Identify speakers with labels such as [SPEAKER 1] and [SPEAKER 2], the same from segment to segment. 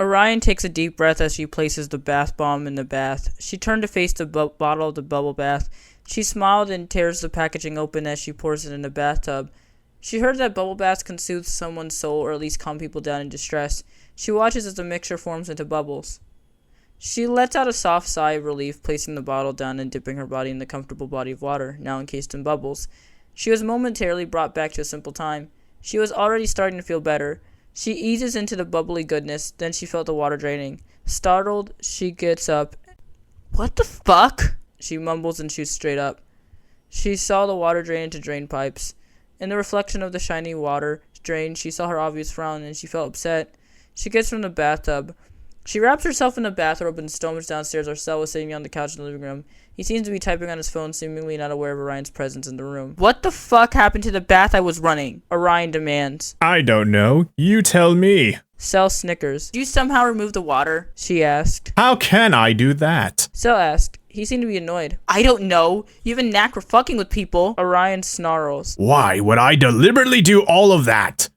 [SPEAKER 1] Orion takes a deep breath as she places the bath bomb in the bath. She turned to face the bottle of the bubble bath. She smiled and tears the packaging open as she pours it in the bathtub. She heard that bubble baths can soothe someone's soul or at least calm people down in distress. She watches as the mixture forms into bubbles. She lets out a soft sigh of relief, placing the bottle down and dipping her body in the comfortable body of water, now encased in bubbles. She was momentarily brought back to a simple time. She was already starting to feel better. She eases into the bubbly goodness, then she felt the water draining. Startled, she gets up. "What the fuck?" she mumbles and shoots straight up. She saw the water drain into drain pipes. In the reflection of the shiny water drain, she saw her obvious frown and she felt upset. She gets from the bathtub. She wraps herself in a bathrobe and storms downstairs. Arcel was sitting on the couch in the living room. He seems to be typing on his phone, seemingly not aware of Orion's presence in the room. "What the fuck happened to the bath I was running?" Orion demands.
[SPEAKER 2] "I don't know. You tell me."
[SPEAKER 1] Cell snickers. "Did you somehow remove the water?" she asked.
[SPEAKER 2] "How can I do that?"
[SPEAKER 1] Cell asked. He seemed to be annoyed. "I don't know. You have a knack for fucking with people." Orion snarls.
[SPEAKER 2] "Why would I deliberately do all of that?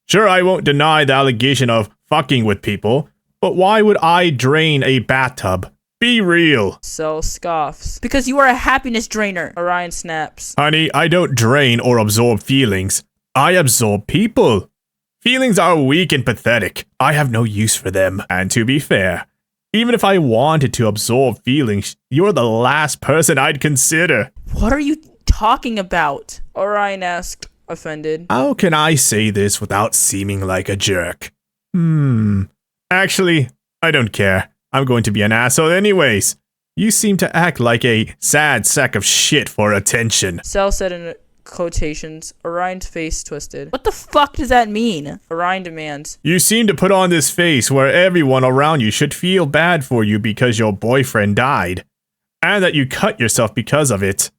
[SPEAKER 2] Sure, I won't deny the allegation of fucking with people, but why would I drain a bathtub? Be real."
[SPEAKER 1] Cell scoffs. "Because you are a happiness drainer." Orion snaps.
[SPEAKER 2] "Honey, I don't drain or absorb feelings. I absorb people. Feelings are weak and pathetic. I have no use for them. And to be fair, even if I wanted to absorb feelings, you're the last person I'd consider."
[SPEAKER 1] "What are you talking about?" Orion asked, offended.
[SPEAKER 2] "How can I say this without seeming like a jerk? Actually, I don't care. I'm going to be an asshole anyways. You seem to act like a sad sack of shit for attention."
[SPEAKER 1] Cell said in quotations. Orion's face twisted. "What the fuck does that mean?" Orion demands.
[SPEAKER 2] "You seem to put on this face where everyone around you should feel bad for you because your boyfriend died, and that you cut yourself because of it.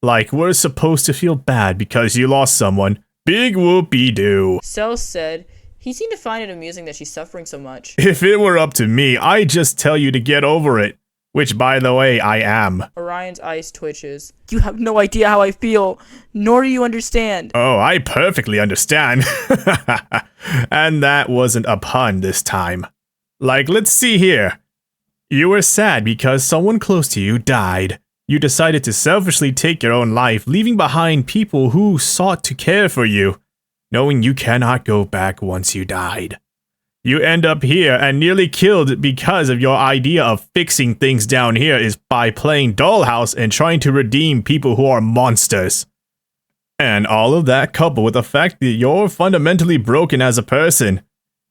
[SPEAKER 2] Like we're supposed to feel bad because you lost someone. Big whoopee-doo."
[SPEAKER 1] Cell said. He seemed to find it amusing that she's suffering so much.
[SPEAKER 2] "If it were up to me, I'd just tell you to get over it. Which, by the way, I am."
[SPEAKER 1] Orion's eyes twitches. "You have no idea how I feel, nor do you understand."
[SPEAKER 2] "Oh, I perfectly understand." And that wasn't a pun this time. Like, let's see here. You were sad because someone close to you died. You decided to selfishly take your own life, leaving behind people who sought to care for you, knowing you cannot go back once you died. You end up here and nearly killed because of your idea of fixing things down here is by playing dollhouse and trying to redeem people who are monsters. And all of that coupled with the fact that you're fundamentally broken as a person.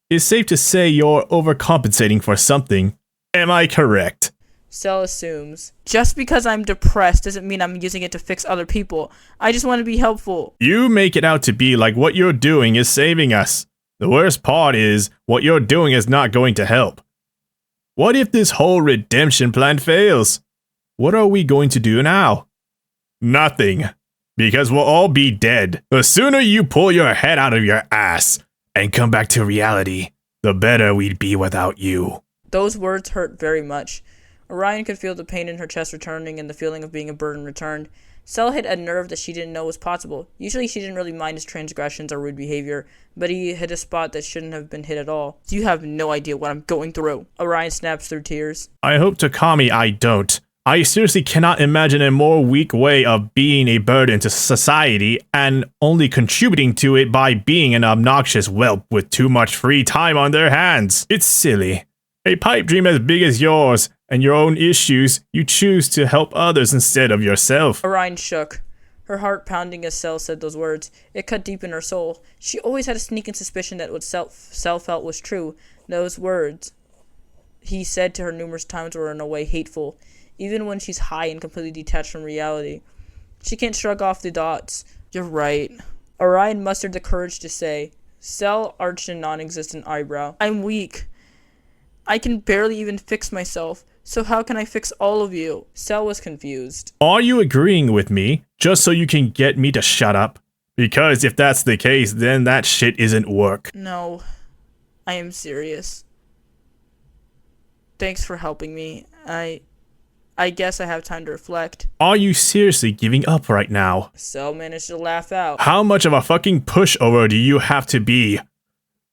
[SPEAKER 2] It's safe to say you're overcompensating for something. Am I correct?"
[SPEAKER 1] Cell assumes. "Just because I'm depressed doesn't mean I'm using it to fix other people. I just want to be helpful."
[SPEAKER 2] You make it out to be like what you're doing is saving us. The worst part is, what you're doing is not going to help. What if this whole redemption plan fails? What are we going to do now? Nothing. Because we'll all be dead. The sooner you pull your head out of your ass and come back to reality, the better we'd be without you."
[SPEAKER 1] Those words hurt very much. Orion could feel the pain in her chest returning and the feeling of being a burden returned. Cell hit a nerve that she didn't know was possible. Usually she didn't really mind his transgressions or rude behavior, but he hit a spot that shouldn't have been hit at all. "You have no idea what I'm going through." Orion snaps through tears.
[SPEAKER 2] "I hope Takami I don't. I seriously cannot imagine a more weak way of being a burden to society and only contributing to it by being an obnoxious whelp with too much free time on their hands. It's silly. A pipe dream as big as yours and your own issues, you choose to help others instead of yourself."
[SPEAKER 1] Orion shook, her heart pounding as Cell said those words. It cut deep in her soul. She always had a sneaking suspicion that what Cell felt was true. Those words he said to her numerous times were in a way hateful, even when she's high and completely detached from reality. She can't shrug off the dots. "You're right." Orion mustered the courage to say. Cell arched a non-existent eyebrow. "I'm weak. I can barely even fix myself. So how can I fix all of you?" Cell was confused.
[SPEAKER 2] "Are you agreeing with me just so you can get me to shut up? Because if that's the case, then that shit isn't work."
[SPEAKER 1] "No, I am serious. Thanks for helping me. I guess I have time to reflect."
[SPEAKER 2] "Are you seriously giving up right now?"
[SPEAKER 1] Cell managed to laugh out.
[SPEAKER 2] "How much of a fucking pushover do you have to be?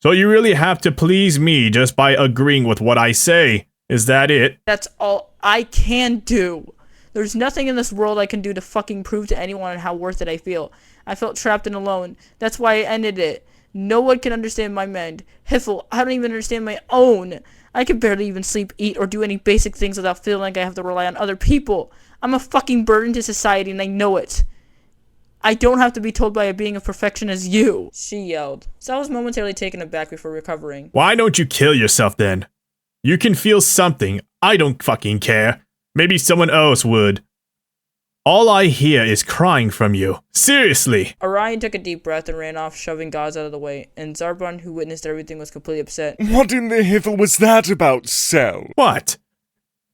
[SPEAKER 2] So you really have to please me just by agreeing with what I say. Is that it?
[SPEAKER 1] That's all I can do. There's nothing in this world I can do to fucking prove to anyone how worth it I feel. I felt trapped and alone. That's why I ended it. No one can understand my mind. Hfil, I don't even understand my own. I can barely even sleep, eat, or do any basic things without feeling like I have to rely on other people. I'm a fucking burden to society and I know it. I don't have to be told by a being of perfection as you, she yelled. Sal was momentarily taken aback before recovering.
[SPEAKER 2] Why don't you kill yourself then? You can feel something. I don't fucking care. Maybe someone else would. All I hear is crying from you. Seriously.
[SPEAKER 1] Orion took a deep breath and ran off, shoving Gauze out of the way, and Zarbon, who witnessed everything, was completely upset.
[SPEAKER 3] What in the Hfil was that about, Cell?
[SPEAKER 2] What?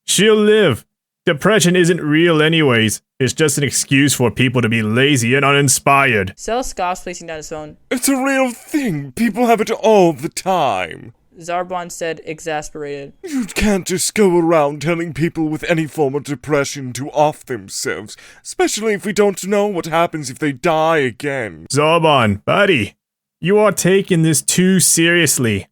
[SPEAKER 2] She'll live. Depression isn't real anyways. It's just an excuse for people to be lazy and uninspired.
[SPEAKER 1] Cell scoffs, placing down his phone.
[SPEAKER 3] It's a real thing. People have it all the time.
[SPEAKER 1] Zarbon said, exasperated.
[SPEAKER 3] You can't just go around telling people with any form of depression to off themselves, especially if we don't know what happens if they die again.
[SPEAKER 2] Zarbon, buddy, you are taking this too seriously.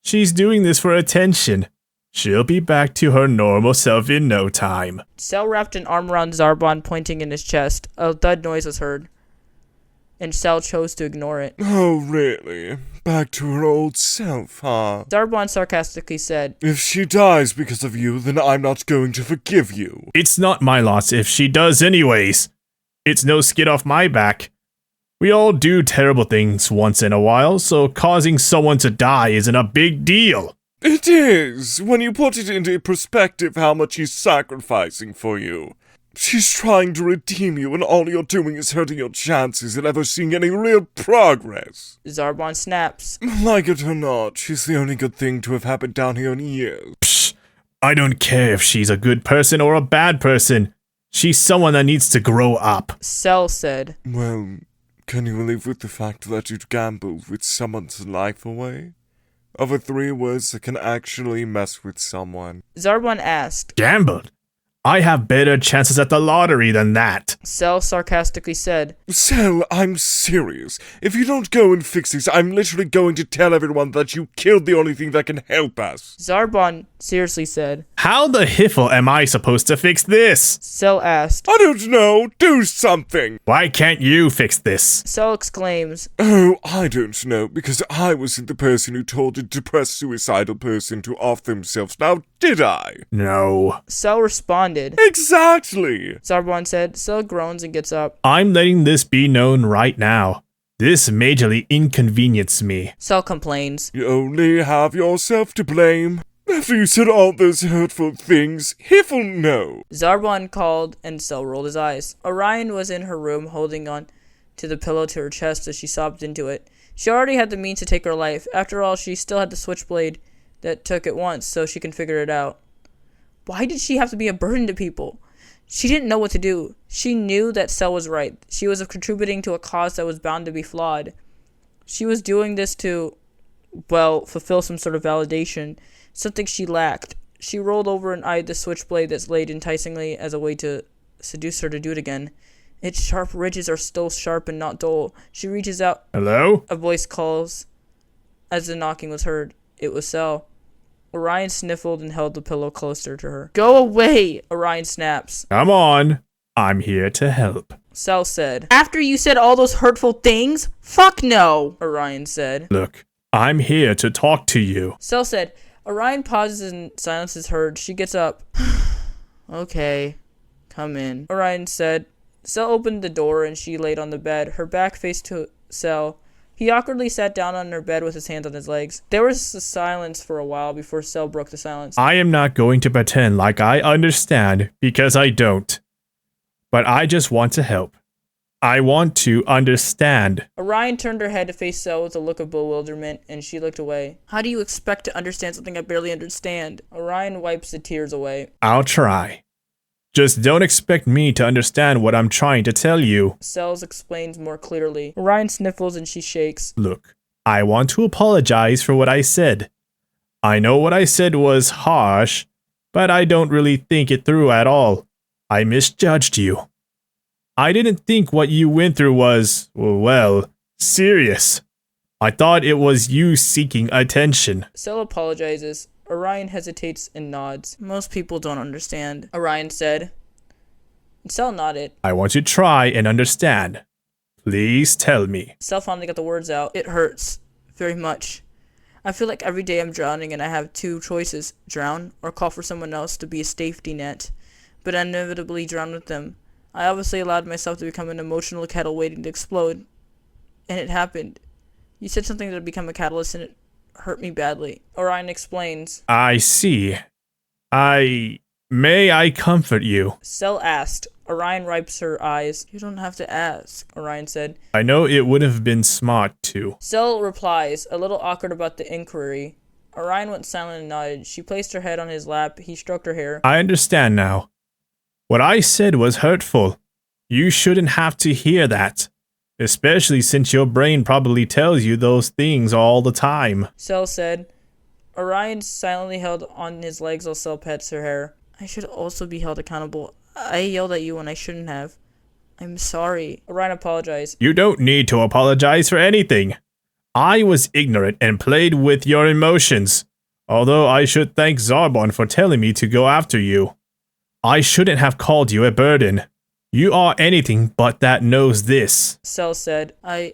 [SPEAKER 2] She's doing this for attention. She'll be back to her normal self in no time.
[SPEAKER 1] Cell wrapped an arm around Zarbon, pointing in his chest. A thud noise was heard, and Cell chose to ignore it.
[SPEAKER 3] Oh, really? Back to her old self, huh?
[SPEAKER 1] Zarbon sarcastically said,
[SPEAKER 3] If she dies because of you, then I'm not going to forgive you.
[SPEAKER 2] It's not my loss if she does anyways. It's no skin off my back. We all do terrible things once in a while, so causing someone to die isn't a big deal.
[SPEAKER 3] It is, when you put it into perspective how much she's sacrificing for you. She's trying to redeem you, and all you're doing is hurting your chances at ever seeing any real progress.
[SPEAKER 1] Zarbon snaps.
[SPEAKER 3] Like it or not, she's the only good thing to have happened down here in years.
[SPEAKER 2] Psh, I don't care if she's a good person or a bad person. She's someone that needs to grow up.
[SPEAKER 1] Cell said,
[SPEAKER 3] Well, can you live with the fact that you'd gambled with someone's life away? Of the 3 words that can actually mess with someone.
[SPEAKER 1] Zarbon asked.
[SPEAKER 2] Gambled? I have better chances at the lottery than that.
[SPEAKER 1] Cell sarcastically said,
[SPEAKER 3] Cell, I'm serious. If you don't go and fix this, I'm literally going to tell everyone that you killed the only thing that can help us.
[SPEAKER 1] Zarbon seriously said.
[SPEAKER 2] How the Hfil am I supposed to fix this?
[SPEAKER 1] Cell asked.
[SPEAKER 3] I don't know. Do something.
[SPEAKER 2] Why can't you fix this?
[SPEAKER 1] Cell exclaims.
[SPEAKER 3] Oh, I don't know, because I wasn't the person who told a depressed suicidal person to off themselves, now did I?
[SPEAKER 2] No.
[SPEAKER 1] Cell responded.
[SPEAKER 3] Exactly.
[SPEAKER 1] Zarbon said. Cell groans and gets up.
[SPEAKER 2] I'm letting this be known right now. This majorly inconvenienced me.
[SPEAKER 1] Cell complains.
[SPEAKER 3] You only have yourself to blame. After you said all those hurtful things, Hfil no.
[SPEAKER 1] Zarbon called and Cell rolled his eyes. Orion was in her room holding on to the pillow to her chest as she sobbed into it. She already had the means to take her life. After all, she still had the switchblade that took it once, so she can figure it out. Why did she have to be a burden to people? She didn't know what to do. She knew that Cell was right. She was contributing to a cause that was bound to be flawed. She was doing this to, well, fulfill some sort of validation, something she lacked. She rolled over and eyed the switchblade that's laid enticingly as a way to seduce her to do it again. Its sharp ridges are still sharp and not dull. She reaches out.
[SPEAKER 2] Hello?
[SPEAKER 1] A voice calls as the knocking was heard. It was Cell. Orion sniffled and held the pillow closer to her. Go away! Orion snaps.
[SPEAKER 2] Come on. I'm here to help.
[SPEAKER 1] Cell said. After you said all those hurtful things? Fuck no! Orion said.
[SPEAKER 2] Look, I'm here to talk to you.
[SPEAKER 1] Cell said. Orion pauses and silence is heard. She gets up. Okay. Come in. Orion said. Cell opened the door and she laid on the bed, her back faced to Cell. He awkwardly sat down on her bed with his hands on his legs. There was a silence for a while before Cell broke the silence.
[SPEAKER 2] I am not going to pretend like I understand, because I don't. But I just want to help. I want to understand.
[SPEAKER 1] Orion turned her head to face Cell with a look of bewilderment, and she looked away. How do you expect to understand something I barely understand? Orion wipes the tears away.
[SPEAKER 2] I'll try. Just don't expect me to understand what I'm trying to tell you.
[SPEAKER 1] Cells explains more clearly. Orion sniffles and she shakes.
[SPEAKER 2] Look, I want to apologize for what I said. I know what I said was harsh, but I don't really think it through at all. I misjudged you. I didn't think what you went through was, well, serious. I thought it was you seeking attention.
[SPEAKER 1] Cell apologizes. Orion hesitates and nods. Most people don't understand, Orion said. Cell nodded.
[SPEAKER 2] I want to try and understand. Please tell me.
[SPEAKER 1] Cell finally got the words out. It hurts. Very much. I feel like every day I'm drowning and I have two choices. Drown or call for someone else to be a safety net. But I inevitably drown with them. I obviously allowed myself to become an emotional kettle waiting to explode. And it happened. You said something that would become a catalyst and it hurt me badly. Orion explains.
[SPEAKER 2] I see. May I comfort you?
[SPEAKER 1] Cell asked. Orion wipes her eyes. You don't have to ask, Orion said.
[SPEAKER 2] I know it would have been smart to.
[SPEAKER 1] Cell replies, a little awkward about the inquiry. Orion went silent and nodded. She placed her head on his lap. He stroked her hair.
[SPEAKER 2] I understand now. What I said was hurtful. You shouldn't have to hear that. Especially since your brain probably tells you those things all the time.
[SPEAKER 1] Cell said. Orion silently held on his legs while Cell pets her hair. I should also be held accountable. I yelled at you when I shouldn't have. I'm sorry. Orion apologized.
[SPEAKER 2] You don't need to apologize for anything. I was ignorant and played with your emotions. Although I should thank Zarbon for telling me to go after you. I shouldn't have called you a burden. You are anything but that knows this.
[SPEAKER 1] Cell said. I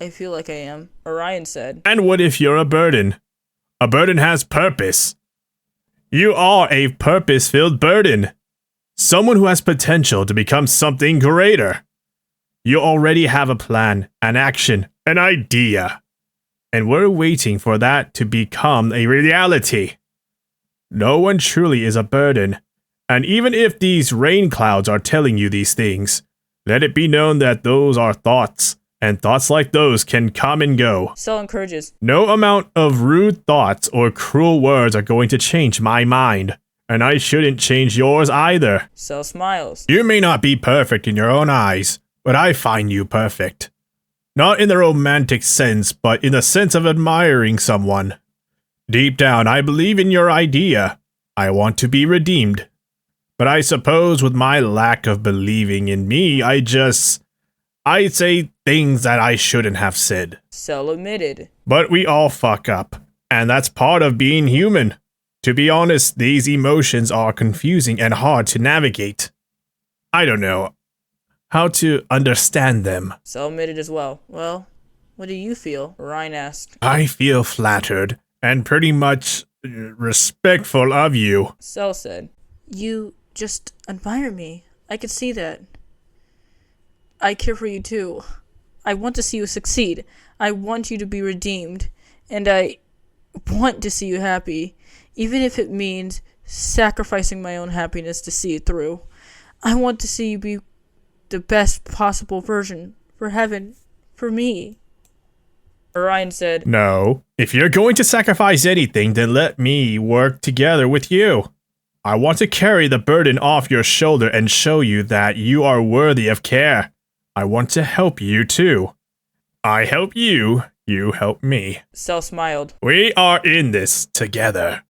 [SPEAKER 1] feel like I am. Orion said.
[SPEAKER 2] And what if you're a burden? A burden has purpose. You are a purpose-filled burden. Someone who has potential to become something greater. You already have a plan, an action, an idea. And we're waiting for that to become a reality. No one truly is a burden. And even if these rain clouds are telling you these things, let it be known that those are thoughts. And thoughts like those can come and go.
[SPEAKER 1] Cell encourages.
[SPEAKER 2] No amount of rude thoughts or cruel words are going to change my mind. And I shouldn't change yours either.
[SPEAKER 1] Cell smiles.
[SPEAKER 2] You may not be perfect in your own eyes, but I find you perfect. Not in the romantic sense, but in the sense of admiring someone. Deep down, I believe in your idea. I want to be redeemed. But I suppose with my lack of believing in me, I say things that I shouldn't have said.
[SPEAKER 1] Cell admitted.
[SPEAKER 2] But we all fuck up, and that's part of being human. To be honest, these emotions are confusing and hard to navigate. I don't know how to understand them.
[SPEAKER 1] Cell admitted as well. Well, what do you feel? Orion asked.
[SPEAKER 2] I feel flattered and pretty much respectful of you.
[SPEAKER 1] Cell said. You just admire me. I can see that. I care for you too. I want to see you succeed. I want you to be redeemed. And I want to see you happy. Even if it means sacrificing my own happiness to see it through. I want to see you be the best possible version. For heaven. For me. Orion said.
[SPEAKER 2] No. If you're going to sacrifice anything, then let me work together with you. I want to carry the burden off your shoulder and show you that you are worthy of care. I want to help you too. I help you, you help me.
[SPEAKER 1] Cell smiled.
[SPEAKER 2] We are in this together.